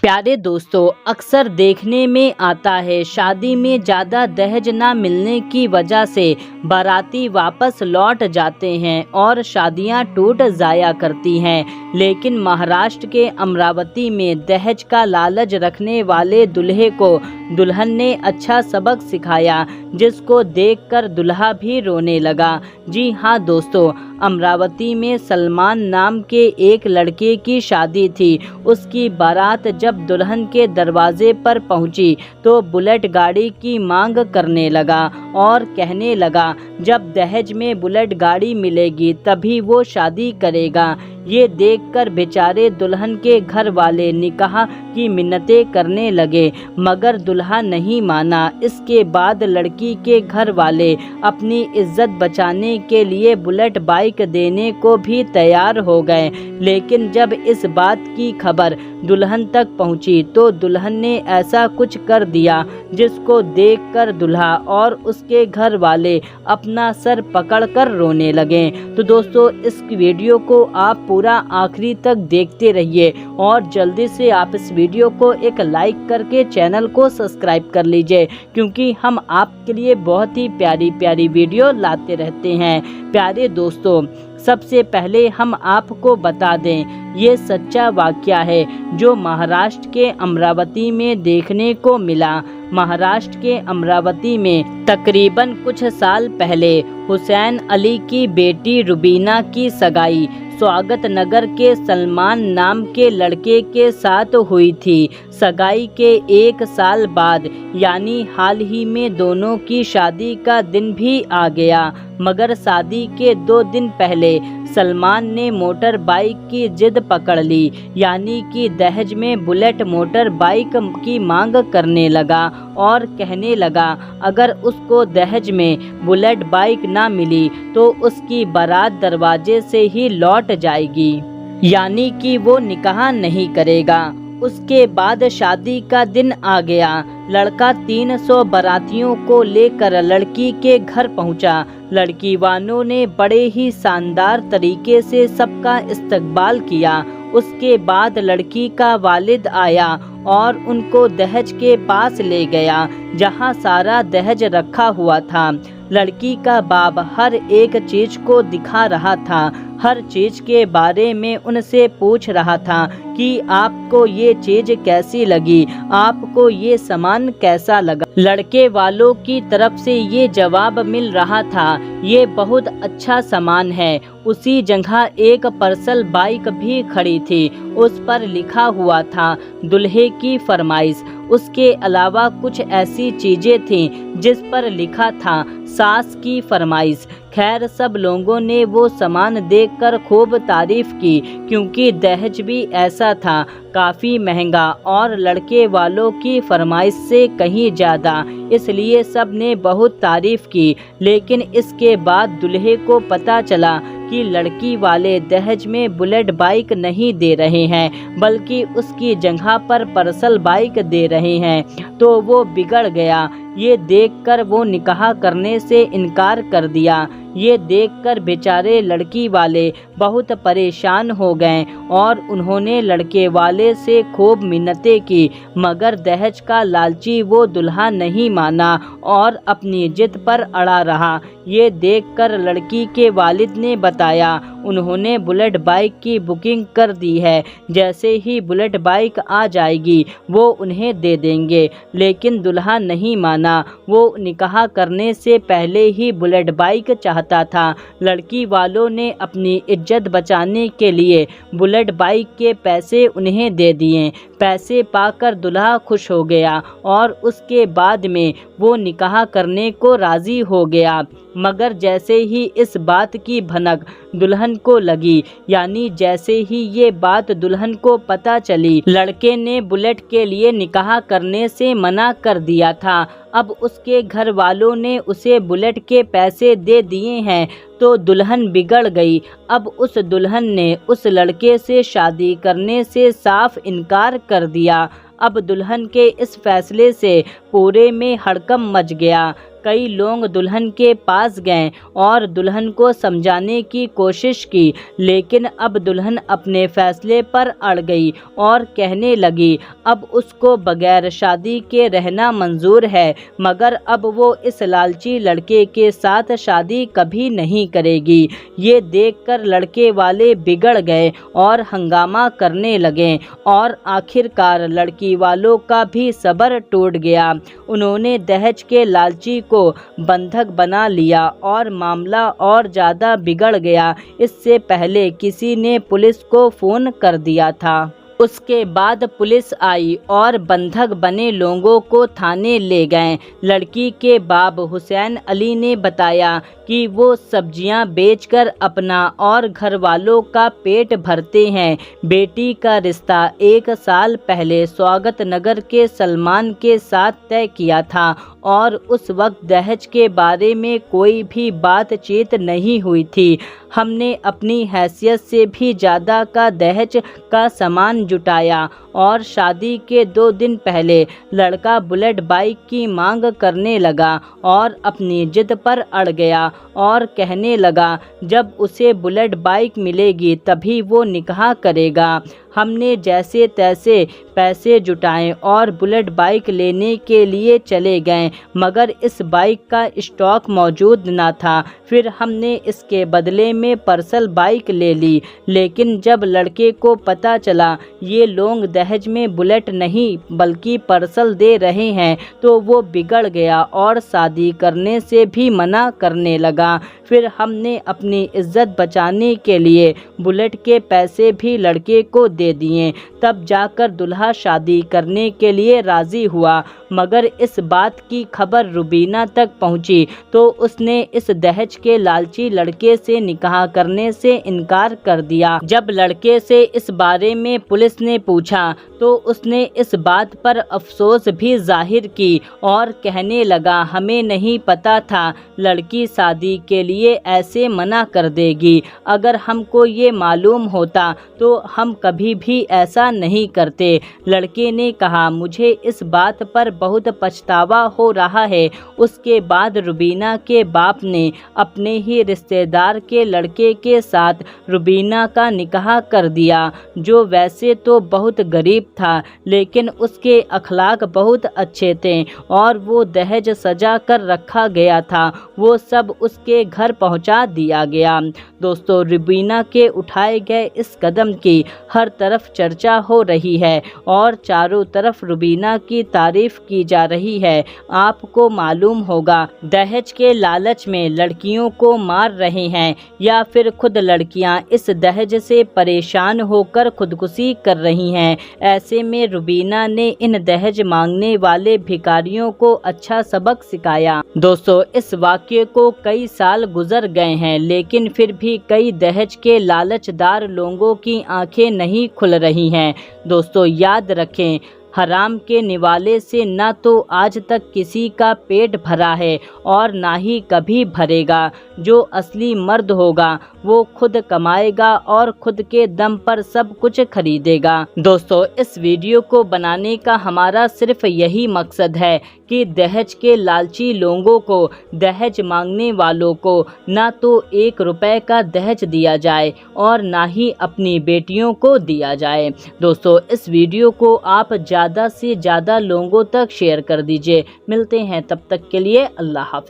प्यारे दोस्तों, अक्सर देखने में आता है शादी में ज़्यादा दहेज ना मिलने की वजह से बाराती वापस लौट जाते हैं और शादियां टूट जाया करती हैं। लेकिन महाराष्ट्र के अमरावती में दहेज का लालच रखने वाले दूल्हे को दुल्हन ने अच्छा सबक सिखाया, जिसको देखकर दूल्हा भी रोने लगा। जी हाँ दोस्तों, अमरावती में सलमान नाम के एक लड़के की शादी थी। उसकी बारात जब दुल्हन के दरवाजे पर पहुंची तो बुलेट गाड़ी की मांग करने लगा और कहने लगा जब दहेज में बुलेट गाड़ी मिलेगी तभी वो शादी करेगा। ये देखकर बेचारे दुल्हन के घर वाले निकाह की मिन्नतें करने लगे, मगर दूल्हा नहीं माना। इसके बाद लड़की के घर वाले अपनी इज्जत बचाने के लिए बुलेट बाइक देने को भी तैयार हो गए। लेकिन जब इस बात की खबर दुल्हन तक पहुंची तो दुल्हन ने ऐसा कुछ कर दिया जिसको देखकर दूल्हा और उसके घर वाले अपना सर पकड़कर रोने लगे। तो दोस्तों, इस वीडियो को आप पूरा आखिरी तक देखते रहिए और जल्दी से आप इस वीडियो को एक लाइक करके चैनल को सब्सक्राइब कर लीजिए, क्योंकि हम आपके लिए बहुत ही प्यारी प्यारी वीडियो लाते रहते हैं। प्यारे दोस्तों, सबसे पहले हम आपको बता दें, ये सच्चा वाकया है जो महाराष्ट्र के अमरावती में देखने को मिला। महाराष्ट्र के अमरावती में तकरीबन कुछ साल पहले हुसैन अली की बेटी रुबीना की सगाई स्वागत नगर के सलमान नाम के लड़के के साथ हुई थी। सगाई के एक साल बाद यानी हाल ही में दोनों की शादी का दिन भी आ गया, मगर शादी के 2 दिन पहले सलमान ने मोटर बाइक की जिद पकड़ ली, यानी कि दहेज में बुलेट मोटर बाइक की मांग करने लगा और कहने लगा अगर उसको दहेज में बुलेट बाइक ना मिली तो उसकी बारात दरवाजे से ही लौट जाएगी, यानी कि वो निकाह नहीं करेगा। उसके बाद शादी का दिन आ गया। लड़का 300 बारातियों को लेकर लड़की के घर पहुंचा। लड़की वालों ने बड़े ही शानदार तरीके से सबका इस्तकबाल किया। उसके बाद लड़की का वालिद आया और उनको दहेज के पास ले गया जहां सारा दहेज रखा हुआ था। लड़की का बाप हर एक चीज को दिखा रहा था, हर चीज के बारे में उनसे पूछ रहा था कि आपको ये चीज कैसी लगी, आपको ये सामान कैसा लगा। लड़के वालों की तरफ से ये जवाब मिल रहा था ये बहुत अच्छा सामान है। उसी जगह एक पर्सल बाइक भी खड़ी थी, उस पर लिखा हुआ था दूल्हे की फरमाइश। उसके अलावा कुछ ऐसी चीजें थीं जिस पर लिखा था सास की फरमाइश। खैर, सब लोगों ने वो सामान देखकर खूब तारीफ की, क्योंकि दहेज भी ऐसा था काफ़ी महंगा और लड़के वालों की फरमाइश से कहीं ज़्यादा, इसलिए सब ने बहुत तारीफ की। लेकिन इसके बाद दूल्हे को पता चला कि लड़की वाले दहेज में बुलेट बाइक नहीं दे रहे हैं, बल्कि उसकी जगह पर पर्सल बाइक दे रहे हैं। तो वो बिगड़ गया। ये देखकर वो निकाह करने से इनकार कर दिया। ये देखकर बेचारे लड़की वाले बहुत परेशान हो गए और उन्होंने लड़के वाले से खूब मिन्नतें की, मगर दहेज का लालची वो दूल्हा नहीं माना और अपनी जिद पर अड़ा रहा। ये देखकर लड़की के वालिद ने बताया उन्होंने बुलेट बाइक की बुकिंग कर दी है, जैसे ही बुलेट बाइक आ जाएगी वो उन्हें दे देंगे। लेकिन दूल्हा नहीं माना, वो निकाह करने से पहले ही बुलेट बाइक चाहता था। लड़की वालों ने अपनी इज्जत बचाने के लिए बुलेट बाइक के पैसे उन्हें दे दिए। पैसे पाकर दूल्हा खुश हो गया और उसके बाद में वो निकाह करने को राजी हो गया। मगर जैसे ही इस बात की भनक दुल्हन को लगी, यानी जैसे ही ये बात दुल्हन को पता चली, लड़के ने बुलेट के लिए निकाह करने से मना कर दिया था। अब उसके घर वालों ने उसे बुलेट के पैसे दे दिए हैं तो दुल्हन बिगड़ गई। अब उस दुल्हन ने उस लड़के से शादी करने से साफ इनकार कर दिया। अब दुल्हन के इस फैसले से पूरे में हड़कंप मच गया। कई लोग दुल्हन के पास गए और दुल्हन को समझाने की कोशिश की, लेकिन अब दुल्हन अपने फैसले पर अड़ गई और कहने लगी अब उसको बगैर शादी के रहना मंजूर है, मगर अब वो इस लालची लड़के के साथ शादी कभी नहीं करेगी। ये देखकर लड़के वाले बिगड़ गए और हंगामा करने लगे और आखिरकार लड़की वालों का भी सब्र टूट गया। उन्होंने दहेज के लालची को बंधक बना लिया और मामला और ज़्यादा बिगड़ गया। इससे पहले किसी ने पुलिस को फ़ोन कर दिया था। उसके बाद पुलिस आई और बंधक बने लोगों को थाने ले गए। लड़की के बाप हुसैन अली ने बताया कि वो सब्जियां बेचकर अपना और घर वालों का पेट भरते हैं। बेटी का रिश्ता 1 साल पहले स्वागत नगर के सलमान के साथ तय किया था और उस वक्त दहेज के बारे में कोई भी बातचीत नहीं हुई थी। हमने अपनी हैसियत से भी ज़्यादा का दहेज का सामान जुटाया और शादी के 2 दिन पहले लड़का बुलेट बाइक की मांग करने लगा और अपनी जिद पर अड़ गया और कहने लगा जब उसे बुलेट बाइक मिलेगी तभी वो निकाह करेगा। हमने जैसे तैसे पैसे जुटाए और बुलेट बाइक लेने के लिए चले गए, मगर इस बाइक का स्टॉक मौजूद न था। फिर हमने इसके बदले में पर्सल बाइक ले ली, लेकिन जब लड़के को पता चला ये लोग दहेज में बुलेट नहीं बल्कि पर्सल दे रहे हैं तो वो बिगड़ गया और शादी करने से भी मना करने लगा। फिर हमने अपनी इज्जत बचाने के लिए बुलेट के पैसे भी लड़के को दे दिए, तब जाकर दुल्हा शादी करने के लिए राजी हुआ। मगर इस बात की खबर रुबीना तक पहुंची तो उसने इस दहेज के लालची लड़के से निकाह करने से इनकार कर दिया। जब लड़के से इस बारे में पुलिस ने पूछा तो उसने इस बात पर अफसोस भी जाहिर की और कहने लगा हमें नहीं पता था लड़की शादी के लिए ऐसे मना कर देगी। अगर हमको ये मालूम होता तो हम कभी भी ऐसा नहीं करते। लड़के ने कहा मुझे इस बात पर बहुत पछतावा हो रहा है। उसके बाद रुबीना के बाप ने अपने ही रिश्तेदार के लड़के के साथ रुबीना का निकाह कर दिया, जो वैसे तो बहुत गरीब था लेकिन उसके अखलाक बहुत अच्छे थे और वो दहेज सजा कर रखा गया था वो सब उसके घर पहुंचा दिया गया। दोस्तों, रुबीना के उठाए गए इस कदम की हर तरफ चर्चा हो रही है और चारों तरफ रुबीना की तारीफ की जा रही है। आपको मालूम होगा दहेज के लालच में लड़कियों को मार रहे हैं या फिर खुद लड़कियां इस दहेज से परेशान होकर खुदकुशी कर रही हैं। ऐसे में रुबीना ने इन दहेज मांगने वाले भिखारियों को अच्छा सबक सिखाया। दोस्तों, इस वाक़ये को कई साल गुजर गए हैं लेकिन फिर भी कई दहेज के लालचदार लोगों की आंखें नहीं खुल रही हैं। दोस्तों, याद रखें हराम के निवाले से ना तो आज तक किसी का पेट भरा है और ना ही कभी भरेगा। जो असली मर्द होगा वो खुद कमाएगा और खुद के दम पर सब कुछ खरीदेगा। दोस्तों, इस वीडियो को बनाने का हमारा सिर्फ यही मकसद है कि दहेज के लालची लोगों को, दहेज मांगने वालों को ना तो 1 रुपए का दहेज दिया जाए और ना ही अपनी बेटियों को दिया जाए। दोस्तों, इस वीडियो को आप ज़्यादा से ज़्यादा लोगों तक शेयर कर दीजिए। मिलते हैं तब तक के लिए, अल्लाह हाफिज़।